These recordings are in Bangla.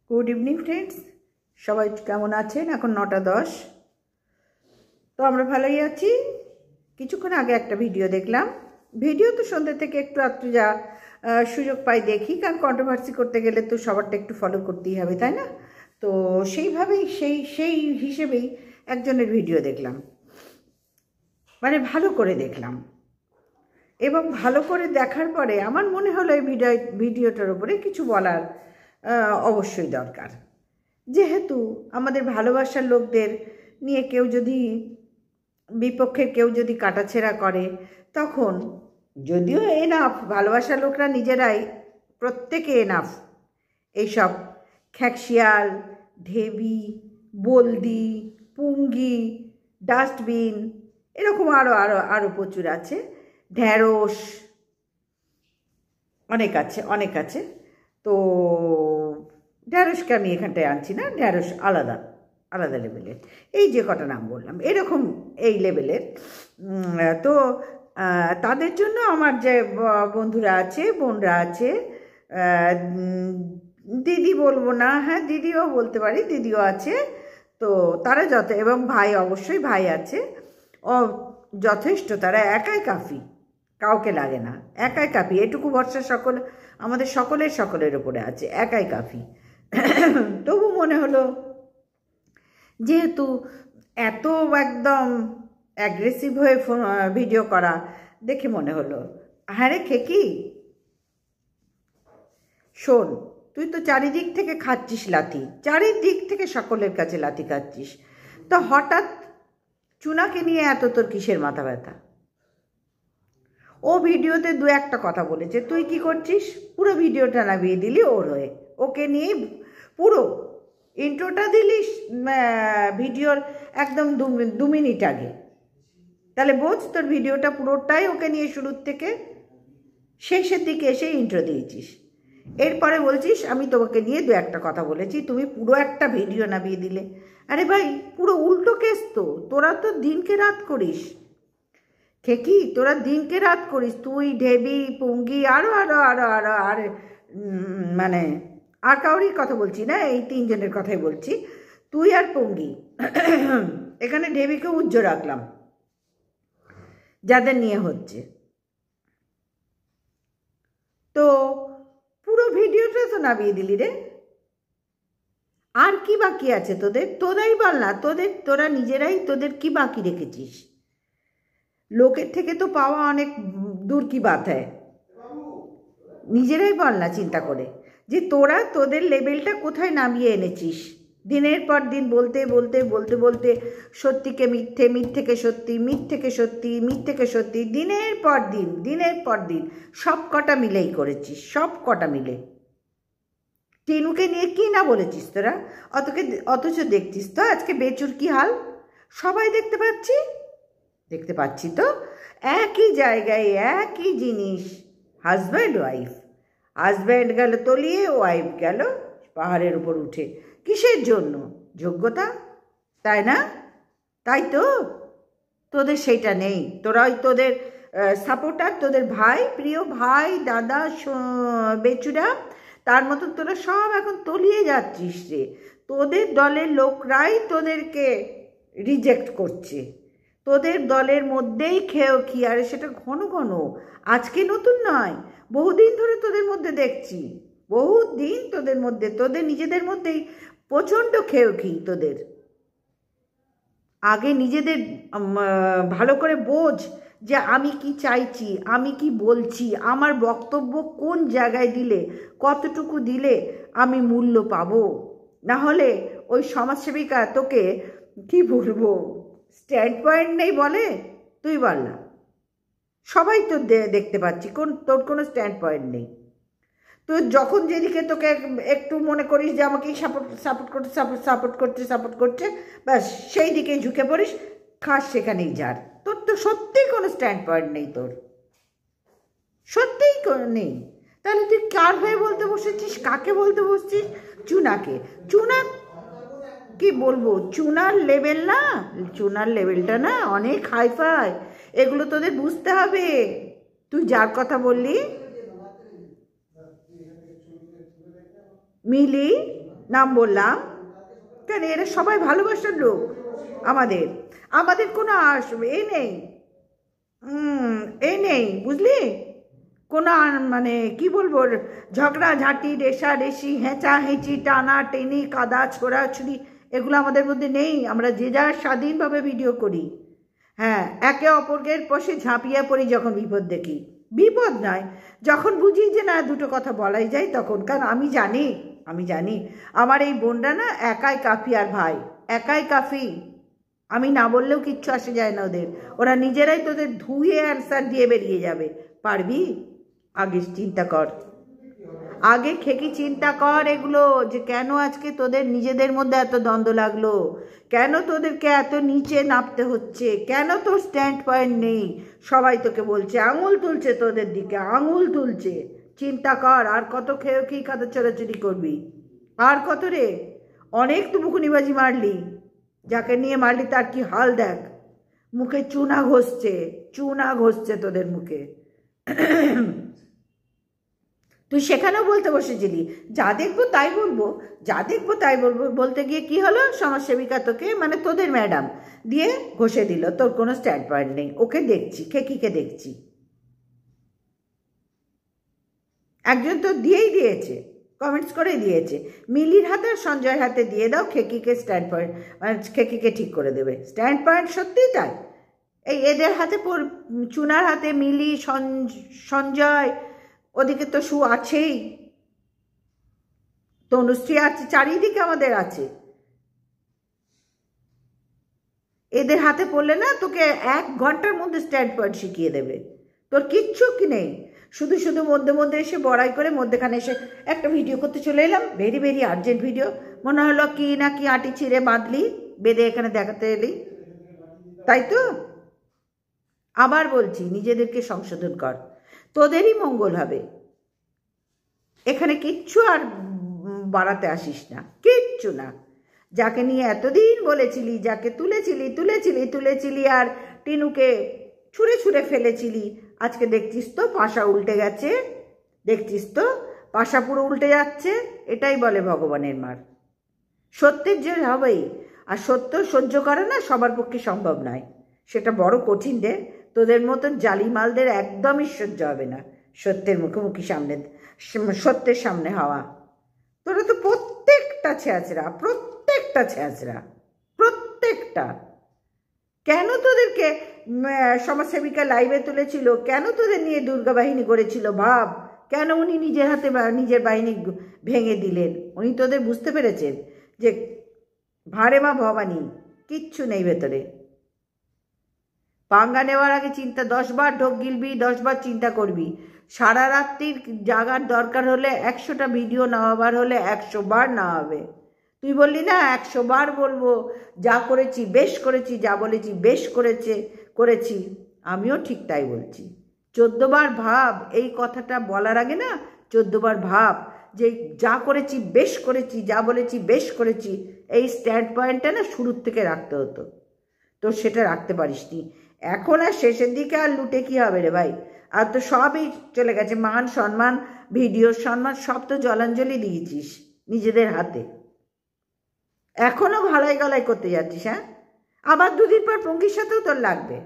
গুড ইভিনিং ফ্রেন্ডস, সবাই কেমন আছেন? এখন 9:10। তো আমরা ভালোই আছি। কিছুক্ষণ আগে একটা ভিডিও দেখলাম। ভিডিও তো সন্ধ্যে থেকে একটু একটু যা সুযোগ পাই দেখি, কারণ কন্ট্রোভার্সি করতে গেলে তো সবারটা একটু ফলো করতেই হবে, তাই না? তো সেইভাবেই সেই হিসেবেই একজনের ভিডিও দেখলাম, মানে ভালো করে দেখলাম। এবং ভালো করে দেখার পরে আমার মনে হলো এই ভিডিওটার উপরে কিছু বলার অবশ্যই দরকার। যেহেতু আমাদের ভালোবাসার লোকদের নিয়ে কেউ যদি বিপক্ষের কেউ যদি কাটাছেঁড়া করে, তখন যদিও এনাফ, ভালোবাসার লোকরা নিজেরাই প্রত্যেকে এনাফ এইসব খ্যাকশিয়াল, ঢেবি, বলদি, পুঙ্গি, ডাস্টবিন, এরকম আরও আরও আরও প্রচুর আছে, ঢ্যাঁড়স, অনেক আছে। তো ঢ্যাঁড়সকে আমি এখানটায় আনছি না, ঢ্যাঁড়স আলাদা আলাদা লেভেলের, এই যে কটা নাম বললাম এরকম এই লেভেলের। তো তাদের জন্য আমার যে বন্ধুরা আছে, বোনরা আছে, দিদি বলবো না, হ্যাঁ দিদিও বলতে পারি, দিদিও আছে। তো তারা এবং ভাই, অবশ্যই ভাই আছে, যথেষ্ট, তারা একাই কাফি, কাউকে লাগে না, একাই কাফি। এটুকু ভরসা আমাদের সকলের উপরে আছে, একাই কাফি। তবু মনে হলো, যেহেতু এত একদম অ্যাগ্রেসিভ হয়ে ভিডিও করা দেখে মনে হলো, হ্যাঁ রে খেকি, শোন, তুই তো চারিদিক থেকে খাচ্ছিস লাথি, চারিদিক থেকে সকলের কাছে লাথি খাচ্ছিস, তো হঠাৎ চুনাকে নিয়ে এত তোর কিসের মাথা ব্যথা? ও ভিডিওতে দু একটা কথা বলেছে, তুই কি করছিস? পুরো ভিডিওটা নামিয়ে দিলি ওর হয়ে, ওকে নিয়ে পুরো ইন্ট্রোটা দিলিস ভিডিওর একদম 2 মিনিট আগে। তাহলে বোঝ, তোর ভিডিওটা পুরোটাই ওকে নিয়ে শুরুর থেকে শেষের দিকে এসে ইন্ট্রো দিয়েছিস। এরপরে বলছিস আমি তোমাকে নিয়ে দু একটা কথা বলেছি, তুমি পুরো একটা ভিডিও নামিয়ে দিলে। আরে ভাই, পুরো উল্টো কেস তো, তোরা তো দিনকে রাত করিস খেকি, তোরা দিনকে রাত করিস, তুই, ঢেবি, পুঙ্গি, আরও আরও আরও আরও আর মানে আর কাউরির কথা বলছি না, এই 3 জনের কথাই বলছি, তুই আর পুঙ্গি। এখানে ঢেবিকে উজ্জ্ব রাখলাম, যাদের নিয়ে হচ্ছে। তো পুরো ভিডিওটা তো নামিয়ে দিলি রে, আর কি বাকি আছে তোদের? তোরাই বল না, তোরা নিজেরাই তোদের কি বাকি রেখেছিস? লোকের থেকে তো পাওয়া অনেক দূর কি বাত হয়, নিজেরাই বল না চিন্তা করে, যে তোরা তোদের লেভেলটা কোথায় নামিয়ে এনেছিস। দিনের পর দিন বলতে বলতে বলতে বলতে সত্যিকে মিথ্যে, মিথ্যেকে সত্যি, মিথ্যেকে সত্যি, মিথ্যেকে সত্যি, দিনের পর দিন সব কটা মিলেই করেছিস, সব কটা মিলে। টেনুকে নিয়ে কি না বলেছিস তোরা, অথচ দেখছিস তো আজকে বেচুর কি হাল, সবাই দেখতে পাচ্ছি তো, একই জায়গায় একই জিনিস, হাজব্যান্ড গেল তলিয়ে, ওয়াইফ গেল পাহাড়ের উপর উঠে। কিসের জন্য? যোগ্যতা, তাই না? তাই তো, তোদের সেইটা নেই। তোরাই তোদের সাপোর্টার, তোদের ভাই, প্রিয় ভাই, দাদা, বেচুরা, তার মতন তোরা সব এখন তলিয়ে যাচ্ছিস রে। তোদের দলের লোকরাই তোদেরকে রিজেক্ট করছে, তোদের দলের মধ্যেই কি, আরে সেটা ঘন ঘন, আজকে নতুন নয়, বহুদিন ধরে তোদের মধ্যে দেখছি, বহুদিন তোদের মধ্যে, তোদের নিজেদের মধ্যেই প্রচণ্ড কি তোদের। আগে নিজেদের ভালো করে বোঝ যে আমি কি চাইছি, আমি কি বলছি, আমার বক্তব্য কোন জায়গায় দিলে, কতটুকু দিলে আমি মূল্য পাবো। না হলে ওই সমাজসেবিকা তোকে কি বলবো, স্ট্যান্ড পয়েন্ট নেই বলে, তুই বল না, সবাই তো দেখতে পাচ্ছি তোর কোনো স্ট্যান্ড পয়েন্ট নেই। তো যখন যেদিকে তোকে একটু মনে করিস যে আমাকেই সাপোর্ট করছে, ব্যাস সেই দিকেই ঝুঁকে পড়িস, খাস সেখানেই ঝাড়। তোর তো সত্যিই কোনো স্ট্যান্ড পয়েন্ট নেই, তোর সত্যিই নেই। তাহলে তুই কার হয়ে বলতে বসেছিস, কাকে বলতে বসছিস? চুনাকে। চুনা কি বলবো, চুনার লেভেলটা না অনেক হাইফাই, এগুলো তোদের বুঝতে হবে। তুই যার কথা বললি, মিলি, নাম বললাম কেন, এরা সবাই ভালোবাসার লোক। আমাদের আমাদের কোনো এই নেই বুঝলি, কোনো মানে কি বলবো, ঝগড়াঝাঁটি, রেষারেষি, হেঁচা হেঁচি, টানা টেনি, কাদা ছোড়াছুড়ি, এগুলো আমাদের মধ্যে নেই। আমরা যে যার স্বাধীনভাবে ভিডিও করি। হ্যাঁ, একে অপরকে পাশে ঝাঁপিয়ে পড়ি যখন বিপদ দেখি। বিপদ নয়, যখন বুঝি যে না দুটো কথা বলাই যায় তখন। কারণ আমি জানি আমার এই বোনরা না একাই কাফি, আর ভাই একাই কাফি। আমি না বললেও কিচ্ছু আসে যায় না ওদের, ওরা নিজেরাই তোদের ধুয়ে অ্যান্সার দিয়ে বেরিয়ে যাবে। পারবি? আগে চিন্তা কর, আগে খেকি চিন্তা কর এগুলো, যে কেন আজকে তোদের নিজেদের মধ্যে এত দ্বন্দ্ব লাগলো, কেন তোদেরকে এত নিচে নামতে হচ্ছে, কেন তোর স্ট্যান্ড পয়েন্ট নেই। সবাই তোকে বলছে, আঙুল তুলছে তোদের দিকে, আঙুল তুলছে। চিন্তা কর, আর কত খেয়ে কি কাদা চোরাচুরি করবি, আর কত রে। অনেক তো মুখুনিবাজি মারলি, যাকে নিয়ে মারলি তার কি হাল দেখ, মুখে চুনা ঘষছে তোদের মুখে। তুই সেখানেও বলতে বসেছিলি যা দেখবো তাই বলবো, বলতে গিয়ে কি হলো, সমাজসেবিকা তোকে মানে তোদের ম্যাডাম দিয়ে ঘষে দিল। তোর কোনো স্ট্যান্ড পয়েন্ট নেই। ওকে দেখছি, খেকিকে দেখছি, একজন তো দিয়েছে, কমেন্টস করে দিয়েছে, মিলির হাতে আর সঞ্জয়ের হাতে দিয়ে দাও, খেকিকে স্ট্যান্ড পয়েন্ট মানে খেকিকে ঠিক করে দেবে। স্ট্যান্ড পয়েন্ট সত্যিই তাই, এই এদের হাতে, চুনার হাতে মিলি, সঞ্জয়, ওদিকে তো সু আছেই, তনুশ্রী আছে, চারিদিকে আমাদের আছে। এদের হাতে পড়লে না তোকে 1 ঘন্টার মধ্যে স্ট্যান্ড পয়েন্ট শিখিয়ে দেবে। তোর কিচ্ছু কি নেই, শুধু মধ্যে এসে বড়াই করে মধ্যেখানে এসে একটা ভিডিও করতে চলে এলাম, ভেরি আর্জেন্ট ভিডিও, মনে হলো কি না কি আটি ছিঁড়ে বাঁধলি, বেঁধে এখানে দেখাতে এলি, তাই তো। আবার বলছি, নিজেদেরকে সংশোধন কর, তোদেরই মঙ্গল হবে। এখানে কিচ্ছু আর বাড়াতে আসিস না, কিচ্ছু না। যাকে নিয়ে এতদিন বলেছিলি, যাকে তুলেছিলি আর টিনুকে ছুঁড়ে ফেলেছিলি, আজকে দেখছিস তো পাশা উল্টে গেছে, দেখছিস তো পাশা পুরো উল্টে যাচ্ছে। এটাই বলে ভগবানের মার। সত্যের যে হবেই, আর সত্য সহ্য করা না সবার পক্ষে সম্ভব নয়, সেটা বড় কঠিন রে। তোদের মতন জালিমালদের একদমই সহ্য হবে না সত্যের মুখোমুখি সত্যের সামনে হওয়া। তোরা তো প্রত্যেকটা ছেঁচড়া। কেন তোদেরকে সমাজসেবিকা লাইভে তুলেছিল, কেন তোদের নিয়ে দুর্গা বাহিনী গড়েছিল ভাব, কেন উনি নিজের হাতে নিজের বাহিনী ভেঙে দিলেন। উনি তোদের বুঝতে পেরেছেন যে ভারে মা ভবানী, কিচ্ছু নেই ভেতরে। পাঙ্গা নেওয়ার আগে চিন্তা, 10 বার ঢোক গিলবি, 10 বার চিন্তা করবি। সারা রাত্রির জাগার দরকার হলে 100টা ভিডিও নেওয়াবার হলে 100 বার নেওয়াবে। তুই বললি না 100 বার বলবো, যা করেছি বেশ করেছি, যা বলেছি বেশ করেছি। আমিও ঠিক তাই বলছি। 14 বার ভাব, এই কথাটা বলার আগে না 14 বার ভাব যে যা করেছি বেশ করেছি, যা বলেছি বেশ করেছি। এই স্ট্যান্ড পয়েন্টটা না শুরুর থেকে রাখতে হতো, তো সেটা রাখতে পারিসনি। এখন আর শেষের দিকে আর লুটে কি হবে রে ভাই, আর তো সবই চলে গেছে, মান সম্মান, ভিডিওর সম্মান সব তো জলাঞ্জলি দিয়েছিস নিজেদের হাতে। এখনো ভালাই গলাই করতে যাচ্ছিস। হ্যাঁ, আবার 2 দিন পর পঙ্কির সাথেও তোর লাগবে,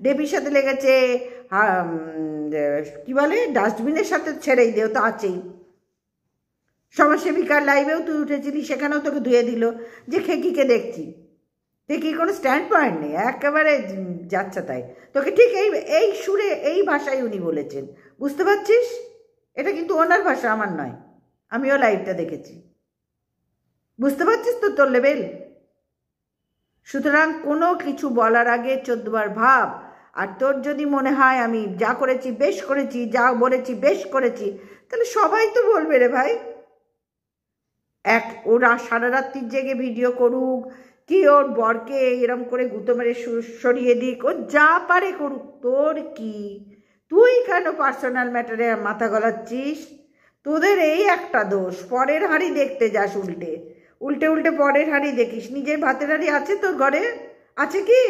ডেবির সাথে লেগেছে, কি বলে ডাস্টবিনের সাথে ছেড়েই দেও তো আছেই। সমাজসেবিকার লাইভেও তুই উঠেছিলি, সেখানেও তোকে ধুয়ে দিল যে খেকিকে দেখছি, দেখি কোনো স্ট্যান্ড পয়েন্ট নেই, একেবারে যাচ্ছে তাই। তোকে ঠিক এই সুরে এই ভাষায় উনি বলেছেন, বুঝতে পারছিস? এটা কিন্তু ওনার ভাষা, আমার নয়, আমিও লাইভটা দেখেছি, বুঝতে পারছিস তো তোর লেভেল। সুতরাং কোনো কিছু বলার আগে 14 বার ভাব। আর তোর যদি মনে হয় আমি যা করেছি বেশ করেছি, যা বলেছি বেশ করেছি, তাহলে সবাই তো বলবে রে ভাই। ওরা সারা রাত্রির জেগে ভিডিও করুক, কি ওর বরকে এরম করে গুঁতো মেরে সরিয়ে দিক, ও যা পারে করুক, তোর কি? তুই কেন পার্সোনাল ম্যাটারে মাথা গলাচ্ছিস? তোদের এই একটা দোষ, পরের হাঁড়ি দেখতে যাস, উল্টে পরের হাঁড়ি দেখিস। নিজের ভাতের হাঁড়ি আছে তোর ঘরে? আছে কি?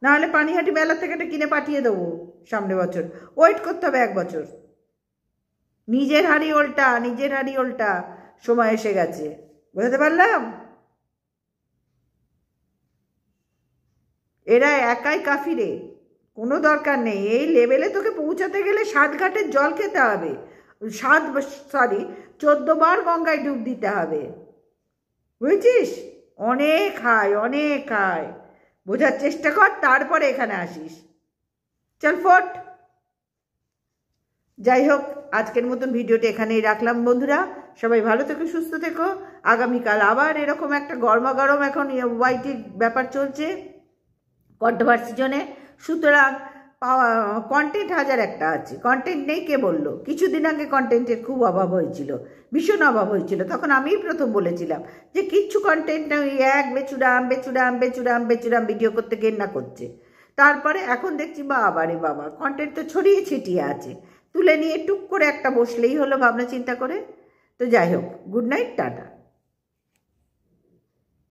নাহলে পানিহাটি মেলা থেকে কিনে পাঠিয়ে দেবো সামনে বছর, ওয়েট করতে হবে 1 বছর। নিজের হাড়ি ওল্টা, নিজের হাড়ি ওল্টা, সময় এসে গেছে। বুঝতে পারলাম? এরা একাই কাফি রে, কোনো দরকার নেই। এই লেভেলে তোকে পৌঁছাতে গেলে 7 ঘাটের জল খেতে হবে, 14 বার গঙ্গায় ডুব দিতে হবে, বুঝেছিস? অনেক খায়, অনেক খায়, বোঝার চেষ্টা কর, তারপরে এখানে আসিস। চল ফট। যাই হোক, আজকের মতন ভিডিওটি এখানেই রাখলাম বন্ধুরা। সবাই ভালো থেকো, সুস্থ থেকো। আগামীকাল আবার এরকম একটা গরমাগরম এখন ওয়াইটির ব্যাপার চলছে, কন্ট্রোভার্সি জন্যে। সুতরাং কন্টেন্ট হাজার একটা আছে, কন্টেন্ট নেই কে বললো? কিছুদিন আগে কন্টেন্টের খুব অভাব হয়েছিল, ভীষণ অভাব হয়েছিল। তখন আমিই প্রথম বলেছিলাম যে কিচ্ছু কন্টেন্ট নেই, এক বেচুরাম বেচুরাম বেচুরাম বেচুরাম ভিডিও করতে ঘেন্না করছে। তারপরে এখন দেখছি বাবারে বাবা, কন্টেন্ট তো ছড়িয়ে ছিটিয়ে আছে, তুলে নিয়ে টুক করে একটা বসলেই হলো ভাবনা চিন্তা করে। তো যাই হোক, গুড নাইট, টাটা।